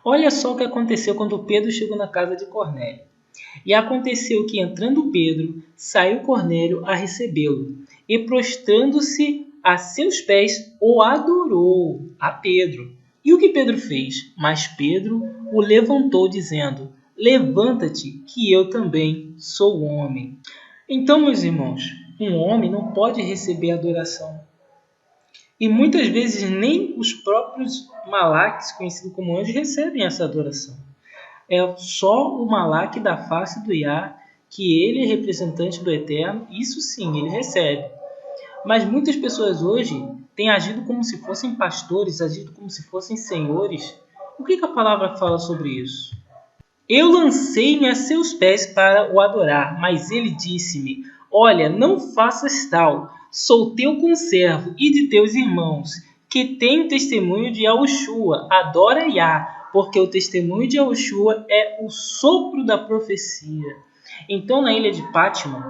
Olha só o que aconteceu quando Pedro chegou na casa de Cornélio. E aconteceu que, entrando Pedro, saiu Cornélio a recebê-lo, e prostrando-se a seus pés, o adorou a Pedro. E o que Pedro fez? Mas Pedro o levantou, dizendo: Levanta-te, que eu também sou homem. Então, meus irmãos, um homem não pode receber adoração. E muitas vezes nem os próprios malaques, conhecidos como anjos, recebem essa adoração. É só o Malaque da face do Iá, que ele é representante do Eterno, isso sim, ele recebe. Mas muitas pessoas hoje têm agido como se fossem pastores, agido como se fossem senhores. O que a palavra fala sobre isso? Eu lancei-me a seus pés para o adorar, mas ele disse-me: Olha, não faças tal, sou teu conservo e de teus irmãos, que têm testemunho de Yahushua, adora Yah, porque o testemunho de Yahushua é o sopro da profecia. Então, na ilha de Pátimo,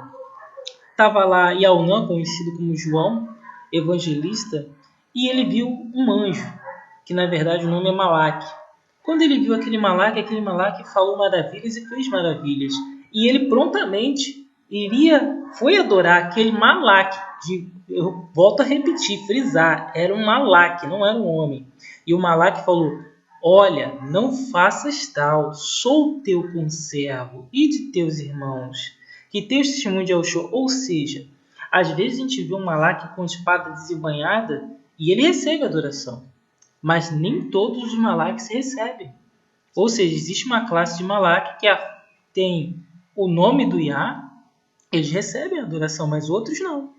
estava lá Yaunã, conhecido como João, evangelista, e ele viu um anjo, que na verdade o nome é Malaque. Quando ele viu aquele Malaque falou maravilhas e fez maravilhas. E ele prontamente foi adorar aquele Malaque. Eu volto a repetir, frisar, era um Malaque, não era um homem. E o Malaque falou: Olha, não faças tal, sou teu conservo e de teus irmãos, que tens testemunho de Yahushua. Ou seja, às vezes a gente vê um Malaque com espada desembainhada e ele recebe adoração. Mas nem todos os malaques recebem. Ou seja, existe uma classe de malaque que tem o nome do Iá, eles recebem a adoração, mas outros não.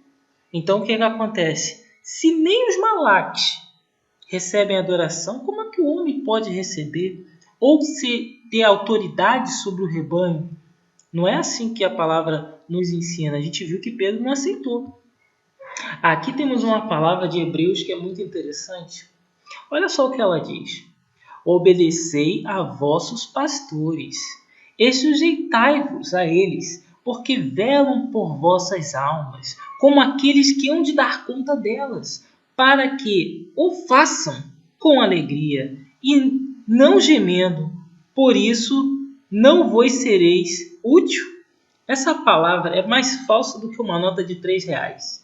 Então, o que acontece? Se nem os malaques recebem adoração, como é que o homem pode receber? Ou se ter autoridade sobre o rebanho? Não é assim que a palavra nos ensina. A gente viu que Pedro não aceitou. Aqui temos uma palavra de Hebreus que é muito interessante. Olha só o que ela diz: Obedecei a vossos pastores e sujeitai-vos a eles, porque velam por vossas almas, como aqueles que hão de dar conta delas, para que o façam com alegria e não gemendo. Por isso não vos sereis útil. Essa palavra é mais falsa do que uma nota de R$3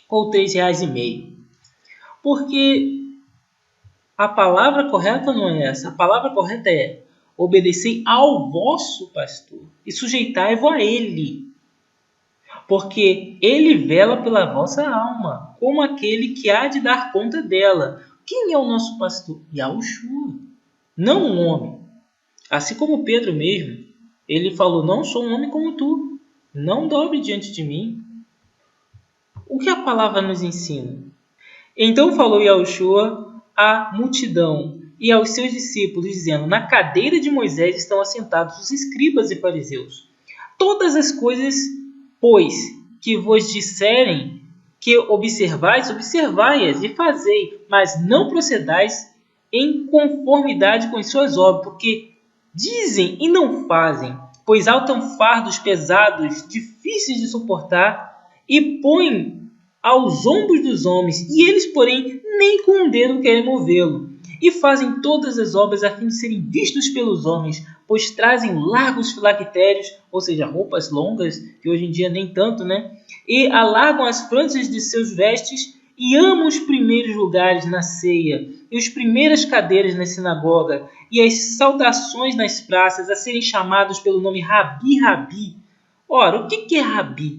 ou R$3,50. Porque a palavra correta não é essa. A palavra correta é: obedecei ao vosso pastor e sujeitai-vos a ele, porque ele vela pela vossa alma, como aquele que há de dar conta dela. Quem é o nosso pastor? Yahushua, não um homem. Assim como Pedro mesmo, ele falou: não sou um homem como tu, não dobre diante de mim. O que a palavra nos ensina? Então falou Yahushua à multidão e aos seus discípulos, dizendo: Na cadeira de Moisés estão assentados os escribas e fariseus. Todas as coisas, pois, que vos disserem que observais, observai-as e fazei, mas não procedais em conformidade com as suas obras, porque dizem e não fazem, pois alçam fardos pesados, difíceis de suportar, e põem aos ombros dos homens, e eles, porém, nem com um dedo querem movê-lo. E fazem todas as obras a fim de serem vistos pelos homens, pois trazem largos filactérios, ou seja, roupas longas, que hoje em dia nem tanto, né? E alargam as franjas de seus vestes, e amam os primeiros lugares na ceia, e as primeiras cadeiras na sinagoga, e as saudações nas praças, a serem chamados pelo nome Rabi, Rabi. Ora, o que é Rabi?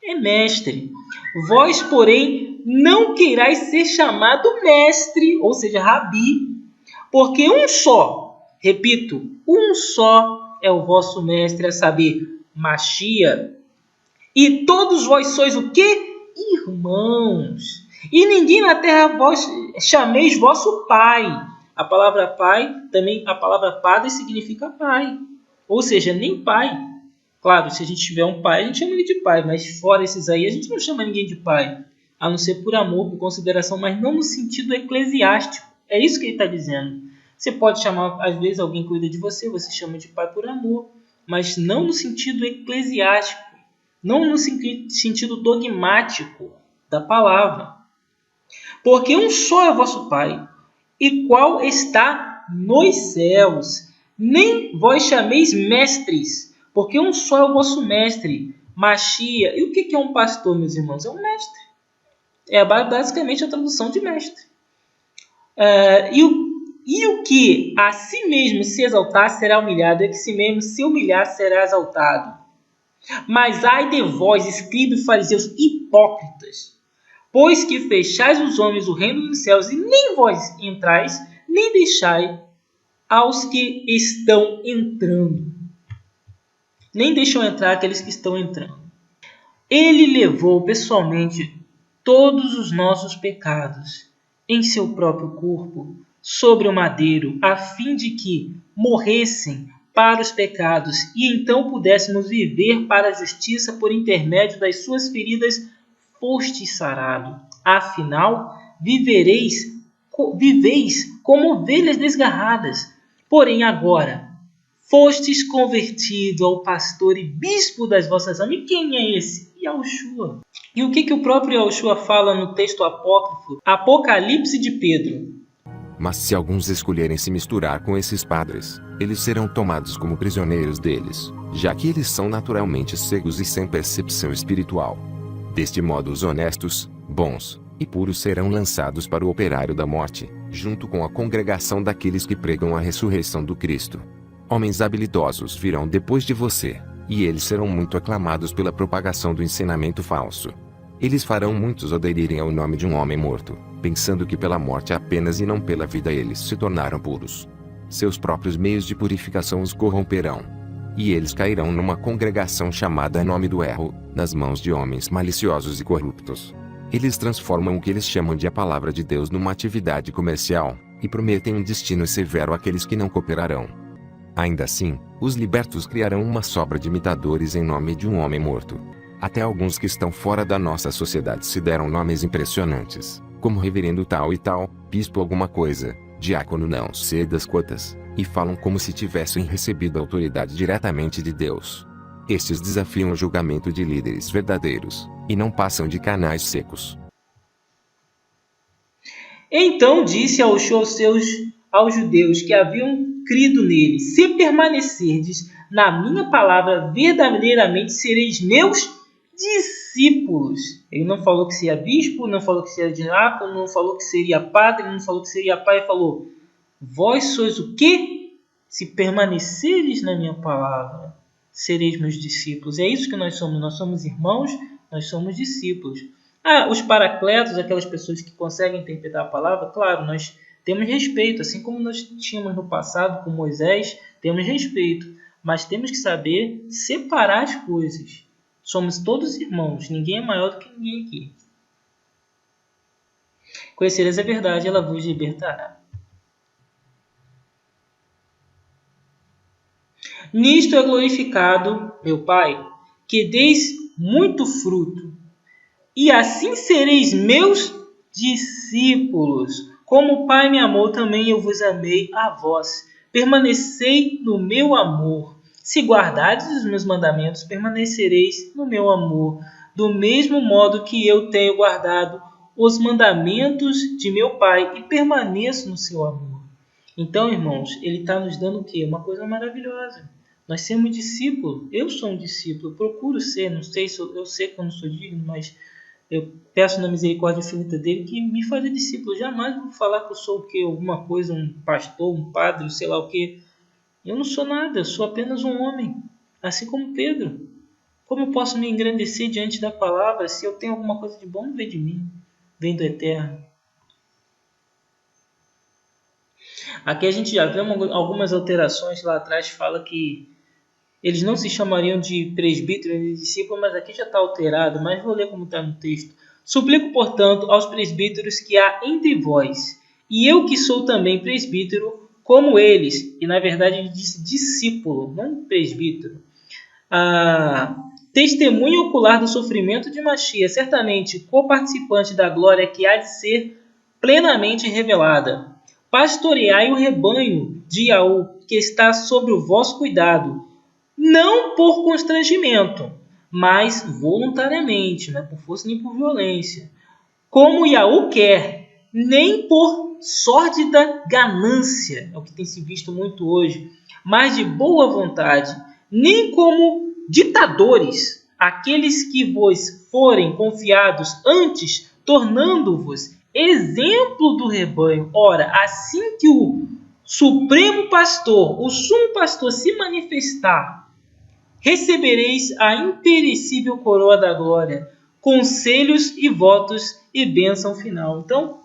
É mestre. Vós, porém, não queirais ser chamado mestre, ou seja, Rabi, porque um só, repito, um só é o vosso mestre, a saber, Machia. E todos vós sois o quê? Irmãos. E ninguém na terra vós chameis vosso pai. A palavra pai, também a palavra padre significa pai. Ou seja, nem pai. Claro, se a gente tiver um pai, a gente chama ele de pai, mas fora esses aí, a gente não chama ninguém de pai, a não ser por amor, por consideração, mas não no sentido eclesiástico. É isso que ele está dizendo. Você pode chamar, às vezes, alguém que cuida de você, você chama de pai por amor, mas não no sentido eclesiástico, não no sentido dogmático da palavra. Porque um só é vosso pai, e qual está nos céus. Nem vós chameis mestres, porque um só é o vosso mestre, Machia. E o que é um pastor, meus irmãos? É um mestre. É basicamente a tradução de mestre. E o que a si mesmo se exaltar será humilhado, e que si mesmo se humilhar será exaltado. Mas ai de vós, escribas e fariseus hipócritas, pois que fechais os homens o reino dos céus, e nem vós entrais, nem deixai aos que estão entrando. Nem deixam entrar aqueles que estão entrando. Ele levou pessoalmente todos os nossos pecados em seu próprio corpo, sobre o madeiro, a fim de que morressem para os pecados, e então pudéssemos viver para a justiça. Por intermédio das suas feridas fostes sarado. Afinal, viveis como ovelhas desgarradas. Porém agora fostes convertido ao pastor e bispo das vossas almas. E quem é esse? Yahushua. E o que o próprio Yahushua fala no texto apócrifo? Apocalipse de Pedro. Mas se alguns escolherem se misturar com esses padres, eles serão tomados como prisioneiros deles, já que eles são naturalmente cegos e sem percepção espiritual. Deste modo os honestos, bons e puros serão lançados para o operário da morte, junto com a congregação daqueles que pregam a ressurreição do Cristo. Homens habilidosos virão depois de você, e eles serão muito aclamados pela propagação do ensinamento falso. Eles farão muitos aderirem ao nome de um homem morto, pensando que pela morte apenas e não pela vida eles se tornaram puros. Seus próprios meios de purificação os corromperão. E eles cairão numa congregação chamada Nome do Erro, nas mãos de homens maliciosos e corruptos. Eles transformam o que eles chamam de a palavra de Deus numa atividade comercial, e prometem um destino severo àqueles que não cooperarão. Ainda assim, os libertos criarão uma sobra de imitadores em nome de um homem morto. Até alguns que estão fora da nossa sociedade se deram nomes impressionantes, como reverendo tal e tal, bispo alguma coisa, diácono não sei das quantas, e falam como se tivessem recebido autoridade diretamente de Deus. Estes desafiam o julgamento de líderes verdadeiros, e não passam de canais secos. Então disse Yahushua aos judeus que haviam crido nele: se permanecerdes na minha palavra, verdadeiramente sereis meus discípulos. Ele não falou que seria bispo, não falou que seria diácono, não falou que seria padre, não falou que seria pai, falou: vós sois o quê? Se permaneceres na minha palavra, sereis meus discípulos. É isso que nós somos irmãos, nós somos discípulos. Os paracletos, aquelas pessoas que conseguem interpretar a palavra, claro, nós temos respeito, assim como nós tínhamos no passado com Moisés, temos respeito, mas temos que saber separar as coisas. Somos todos irmãos, ninguém é maior do que ninguém aqui. Conhecereis a verdade, ela vos libertará. Nisto é glorificado, meu Pai, que deis muito fruto, e assim sereis meus discípulos. Como o Pai me amou, também eu vos amei a vós. Permanecei no meu amor. Se guardardes os meus mandamentos, permanecereis no meu amor, do mesmo modo que eu tenho guardado os mandamentos de meu Pai e permaneço no seu amor. Então, irmãos, ele está nos dando o quê? Uma coisa maravilhosa. Nós somos discípulos. Eu sou um discípulo, procuro ser, não sei se eu sei que eu não sou digno, mas eu peço na misericórdia infinita dele que me faça discípulo. Jamais vou falar que eu sou o quê? Alguma coisa, um pastor, um padre, sei lá o quê. Eu não sou nada, eu sou apenas um homem, assim como Pedro. Como eu posso me engrandecer diante da palavra se eu tenho alguma coisa de bom? Não vem de mim, vem do Eterno. Aqui a gente já vê algumas alterações lá atrás, fala que eles não se chamariam de presbítero e de discípulo, mas aqui já está alterado, mas vou ler como está no texto. Suplico, portanto, aos presbíteros que há entre vós, e eu que sou também presbítero, como eles, e na verdade ele disse discípulo, não presbítero, testemunha ocular do sofrimento de Machia, certamente coparticipante da glória que há de ser plenamente revelada. Pastoreai o rebanho de Yahu, que está sob o vosso cuidado, não por constrangimento, mas voluntariamente, não é por força nem por violência, como Yahu quer, nem por sórdida ganância, é o que tem se visto muito hoje, mas de boa vontade, nem como ditadores, aqueles que vos forem confiados antes, tornando-vos exemplo do rebanho. Ora, assim que o supremo pastor, o sumo pastor se manifestar, recebereis a imperecível coroa da glória, conselhos e votos e bênção final. Então,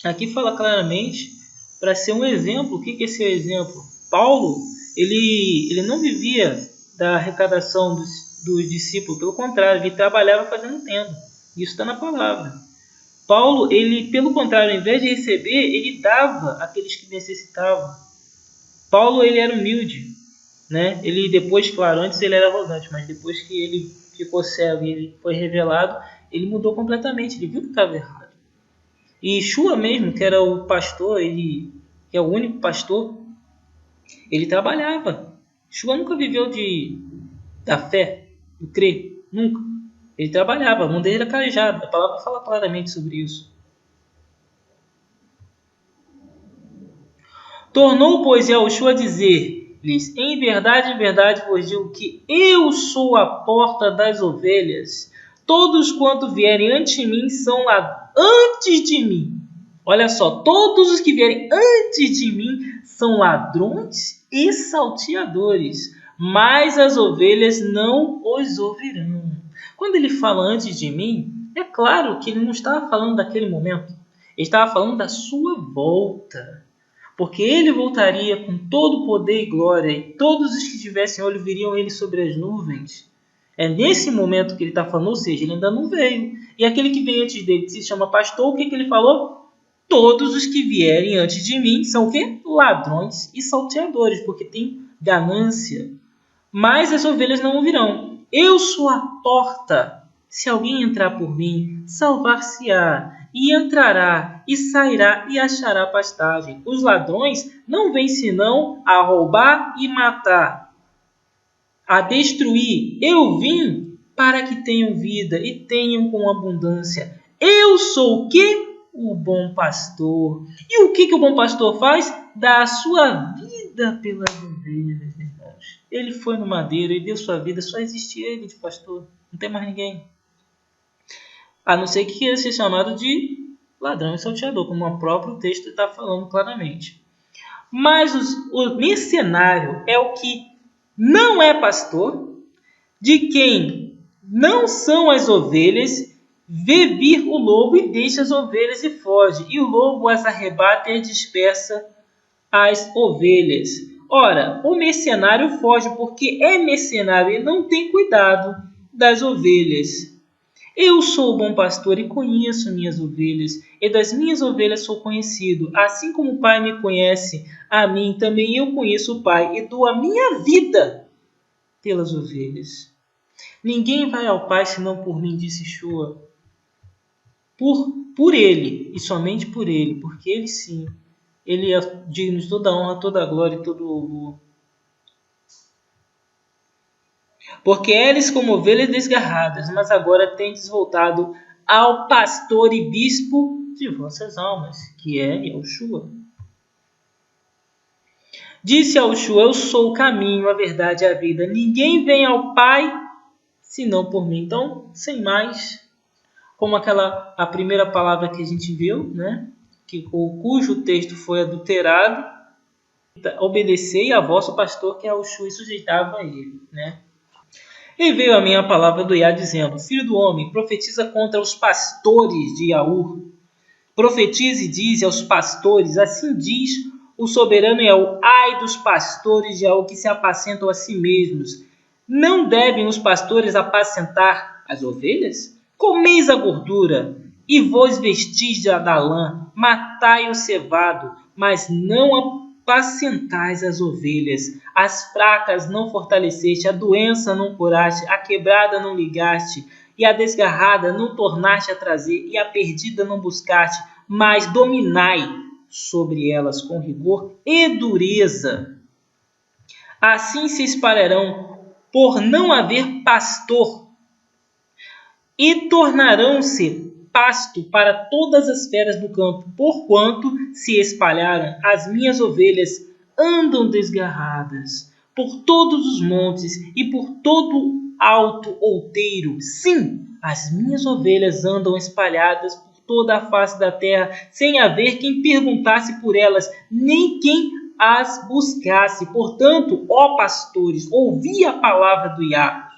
aqui fala claramente para ser um exemplo. O que é ser exemplo? Paulo, ele não vivia da arrecadação dos discípulos, pelo contrário, ele trabalhava fazendo tenda. Isso está na palavra. Paulo, ele, pelo contrário, ao invés de receber, ele dava àqueles que necessitavam. Paulo, ele era humilde, né? Ele depois, claro, antes ele era arrogante, mas depois que ele ficou cego e ele foi revelado, ele mudou completamente, ele viu que estava errado. E Yeshua mesmo, que era o pastor, que é o único pastor, ele trabalhava. Yeshua nunca viveu da fé, do crer, nunca. Ele trabalhava, a mão dele era calejada. A palavra fala claramente sobre isso. Tornou, pois, Yahushua a dizer-lhes: em verdade vos digo que eu sou a porta das ovelhas. Todos quanto vierem antes de mim são antes de mim. Olha só, todos os que vierem antes de mim são ladrões e salteadores, mas as ovelhas não os ouvirão. Quando ele fala antes de mim, é claro que ele não estava falando daquele momento. Ele estava falando da sua volta. Porque ele voltaria com todo poder e glória, e todos os que tivessem olho viriam ele sobre as nuvens. É nesse momento que ele está falando, ou seja, ele ainda não veio. E aquele que veio antes dele, que se chama pastor, o que ele falou? Todos os que vierem antes de mim são o quê? Ladrões e salteadores, porque tem ganância. Mas as ovelhas não ouvirão. Eu sou a porta. Se alguém entrar por mim, salvar-se-á, e entrará, e sairá, e achará pastagem. Os ladrões não vêm senão a roubar e matar, a destruir. Eu vim para que tenham vida e tenham com abundância. Eu sou o quê? O bom pastor. E o que o bom pastor faz? Dá a sua vida pelas ovelhas, irmãos. Ele foi no madeiro e deu sua vida. Só existe ele de pastor. Não tem mais ninguém. A não ser que queira ser chamado de ladrão e salteador, como o próprio texto está falando claramente. Mas o mercenário é o que não é pastor, de quem não são as ovelhas, vê vir o lobo e deixa as ovelhas e foge. E o lobo as arrebata e dispersa as ovelhas. Ora, o mercenário foge porque é mercenário e não tem cuidado das ovelhas. Eu sou o bom pastor e conheço minhas ovelhas, e das minhas ovelhas sou conhecido. Assim como o Pai me conhece, a mim também eu conheço o Pai, e dou a minha vida pelas ovelhas. Ninguém vai ao Pai senão por mim, disse Yeshua. Por ele, e somente por ele, porque ele sim, ele é digno de toda honra, toda glória e todo louvor. Porque eres como ovelhas desgarradas, mas agora tendes voltado ao pastor e bispo de vossas almas, que é Yahushua. Disse Yahushua: eu sou o caminho, a verdade e a vida. Ninguém vem ao Pai senão por mim. Então, sem mais, como a primeira palavra que a gente viu, né? Cujo texto foi adulterado, obedecei a vosso pastor, que é Yahushua, e sujeitava a ele, né? E veio a mim a palavra do Iá, dizendo: filho do homem, profetiza contra os pastores de Yaú. Profetiza e diz aos pastores: assim diz o soberano Yaú: ai dos pastores de Yaú que se apacentam a si mesmos. Não devem os pastores apacentar as ovelhas? Comeis a gordura e vos vestis da lã, matai o cevado, mas não apacentais as ovelhas. As fracas não fortaleceste, a doença não curaste, a quebrada não ligaste, e a desgarrada não tornaste a trazer, e a perdida não buscaste, mas dominai sobre elas com rigor e dureza. Assim se espalharão por não haver pastor, e tornarão-se pasto para todas as feras do campo, porquanto se espalharam. As minhas ovelhas andam desgarradas por todos os montes e por todo alto outeiro. Sim, as minhas ovelhas andam espalhadas por toda a face da terra, sem haver quem perguntasse por elas, nem quem as buscasse. Portanto, ó pastores, ouvi a palavra do Iá.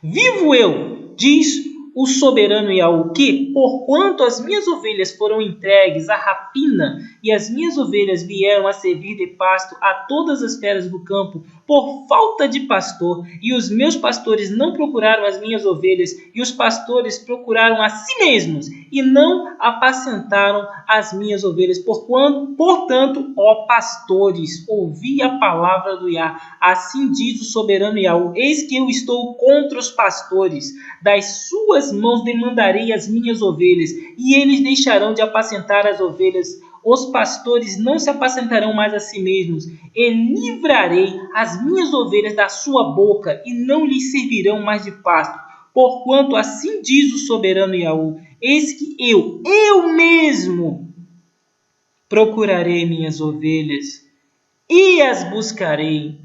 Vivo eu, diz o soberano Yahu, que, porquanto as minhas ovelhas foram entregues à rapina e as minhas ovelhas vieram a servir de pasto a todas as feras do campo, por falta de pastor, e os meus pastores não procuraram as minhas ovelhas, e os pastores procuraram a si mesmos, e não apacentaram as minhas ovelhas. Portanto, ó pastores, ouvi a palavra do Iá. Assim diz o soberano Yahu: eis que eu estou contra os pastores, das suas mãos demandarei as minhas ovelhas, e eles deixarão de apacentar as ovelhas. Os pastores não se apacentarão mais a si mesmos, e livrarei as minhas ovelhas da sua boca, e não lhes servirão mais de pasto. Porquanto assim diz o soberano Yahu: eis que eu mesmo, procurarei minhas ovelhas, e as buscarei.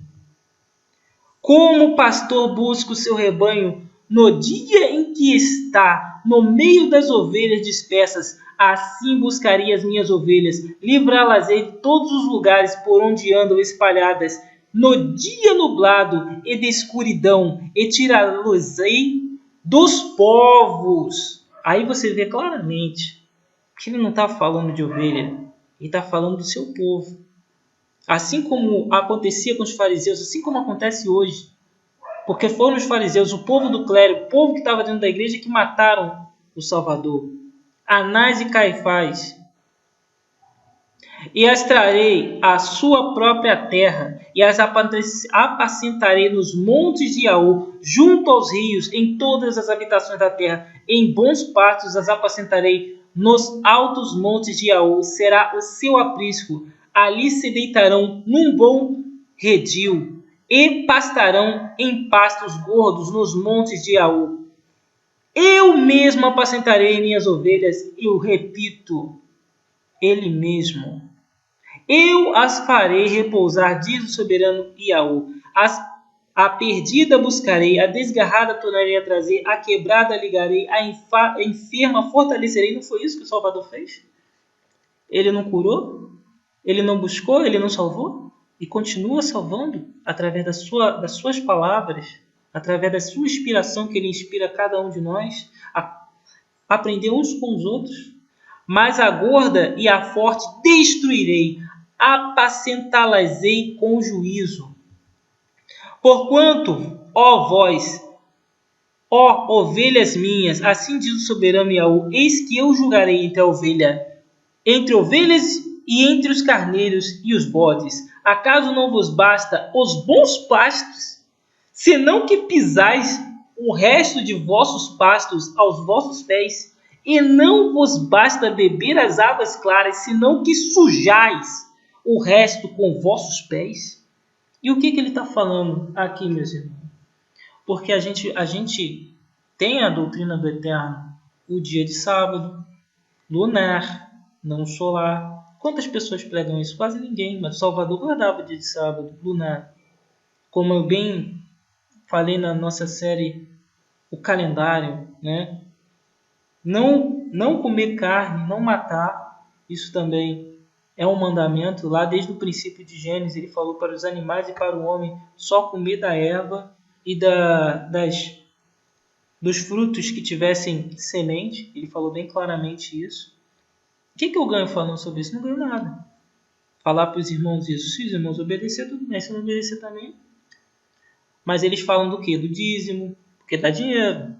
Como o pastor busca o seu rebanho no dia em que está no meio das ovelhas dispersas, assim buscarei as minhas ovelhas, livrá-las-ei de todos os lugares por onde andam espalhadas, no dia nublado e de escuridão, e tirá-los-ei dos povos. Aí você vê claramente que ele não está falando de ovelha, ele está falando do seu povo. Assim como acontecia com os fariseus, assim como acontece hoje. Porque foram os fariseus, o povo do clero, o povo que estava dentro da igreja, que mataram o Salvador. Anás e Caifás. E as trarei à sua própria terra, e as apacentarei nos montes de Yahu, junto aos rios, em todas as habitações da terra. Em bons pastos as apacentarei, nos altos montes de Yahu será o seu aprisco. Ali se deitarão num bom redil, e pastarão em pastos gordos nos montes de Yahu. Eu mesmo apacentarei minhas ovelhas, eu repito, ele mesmo. Eu as farei repousar, diz o soberano Yahu. A perdida buscarei, a desgarrada tornarei a trazer, a quebrada ligarei, a enferma fortalecerei. Não foi isso que o Salvador fez? Ele não curou? Ele não buscou? Ele não salvou? E continua salvando através das suas palavras, através da sua inspiração que ele inspira a cada um de nós, a aprender uns com os outros. Mas a gorda e a forte destruirei, apacentá-las-ei com juízo. Porquanto, ó vós, ó ovelhas minhas, assim diz o soberano Yahu, eis que eu julgarei entre ovelhas e entre os carneiros e os bodes. Acaso não vos basta os bons pastos, senão que pisais o resto de vossos pastos aos vossos pés? E não vos basta beber as águas claras, senão que sujais o resto com vossos pés? E o que ele está falando aqui, meus irmãos? Porque a gente tem a doutrina do Eterno, o dia de sábado, lunar, não solar. Quantas pessoas pregam isso? Quase ninguém, mas Salvador guardava o dia de sábado, lunar. Como eu bem falei na nossa série, o calendário, né? Não comer carne, não matar, isso também é um mandamento. Lá desde o princípio de Gênesis, ele falou para os animais e para o homem só comer da erva e dos frutos que tivessem semente. Ele falou bem claramente isso. O que eu ganho falando sobre isso? Não ganho nada. Falar para os irmãos isso. Se os irmãos obedecer, tudo bem. Se não obedecer também. Mas eles falam do quê? Do dízimo, porque dá dinheiro.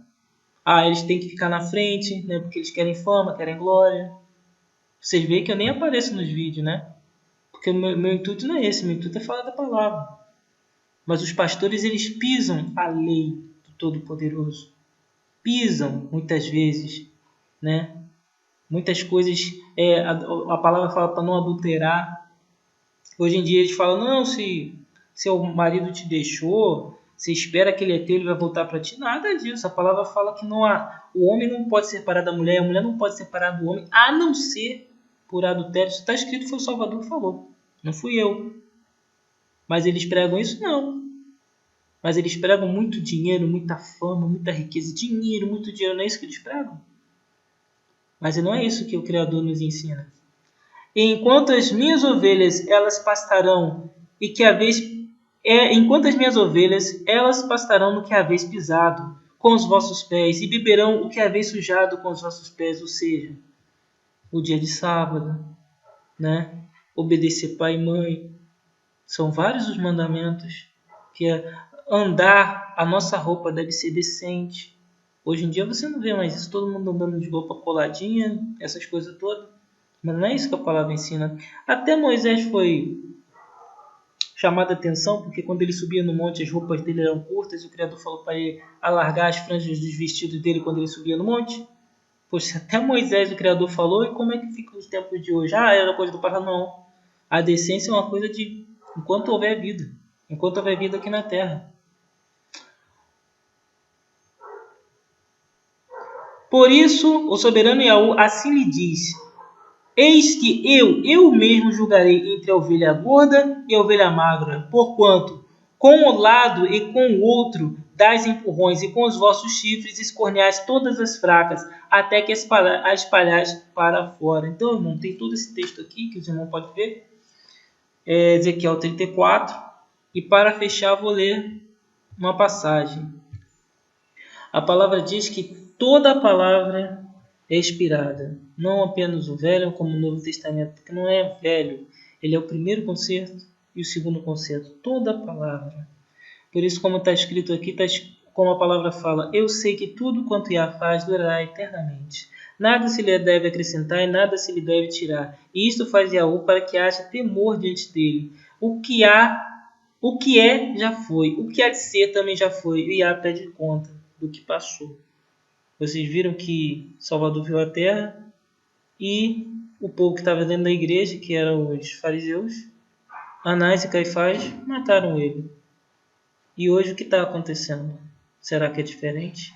Eles têm que ficar na frente, né? Porque eles querem fama, querem glória. Vocês veem que eu nem apareço nos vídeos, né? Porque o meu intuito não é esse. Meu intuito é falar da palavra. Mas os pastores, eles pisam a lei do Todo-Poderoso. Pisam, muitas vezes, né? Muitas coisas, a palavra fala para não adulterar. Hoje em dia eles falam, não, se seu marido te deixou, Você espera que ele é teu, ele vai voltar para ti. Nada disso. A palavra fala que o homem não pode separar da mulher, a mulher não pode separar do homem, a não ser por adultério. Isso está escrito, foi o Salvador que falou. Não fui eu. Mas eles pregam isso? Não. Mas eles pregam muito dinheiro, muita fama, muita riqueza. Dinheiro, muito dinheiro, não é isso que eles pregam? Mas não é isso que o Criador nos ensina. E enquanto as minhas ovelhas, elas pastarão, enquanto as minhas ovelhas, elas pastarão no que haveis pisado com os vossos pés, e beberão o que haveis sujado com os vossos pés, ou seja, o dia de sábado, né? Obedecer pai e mãe. São vários os mandamentos, que é andar, a nossa roupa deve ser decente. Hoje em dia você não vê mais isso, todo mundo andando de roupa coladinha, essas coisas todas. Mas não é isso que a palavra ensina. Até Moisés foi chamado a atenção, porque quando ele subia no monte, as roupas dele eram curtas, e o Criador falou para ele alargar as franjas dos vestidos dele quando ele subia no monte. Poxa, até Moisés o Criador falou, e como é que fica os tempos de hoje? Era coisa do passado? Não. A decência é uma coisa de enquanto houver vida. Enquanto houver vida aqui na terra. Por isso, o soberano Yahu assim lhe diz: eis que eu mesmo julgarei entre a ovelha gorda e a ovelha magra, porquanto com o lado e com o outro dais empurrões, e com os vossos chifres escorneais todas as fracas, até que a espalhais para fora. Então, irmão, tem todo esse texto aqui que os irmãos podem ver. Ezequiel 34. E para fechar, vou ler uma passagem. A palavra diz que toda a palavra é inspirada, não apenas o Velho como o Novo Testamento, porque não é velho, ele é o primeiro concerto e o segundo concerto, toda a palavra. Por isso, como está escrito aqui, como a palavra fala, eu sei que tudo quanto Yah faz durará eternamente. Nada se lhe deve acrescentar e nada se lhe deve tirar. E isto faz Yahu para que haja temor diante dele. O que é, já foi. O que há de ser também já foi. E Yah pede conta do que passou. Vocês viram que Salvador viu a terra e o povo que estava dentro da igreja, que eram os fariseus, Anás e Caifás, mataram ele. E hoje o que está acontecendo? Será que é diferente?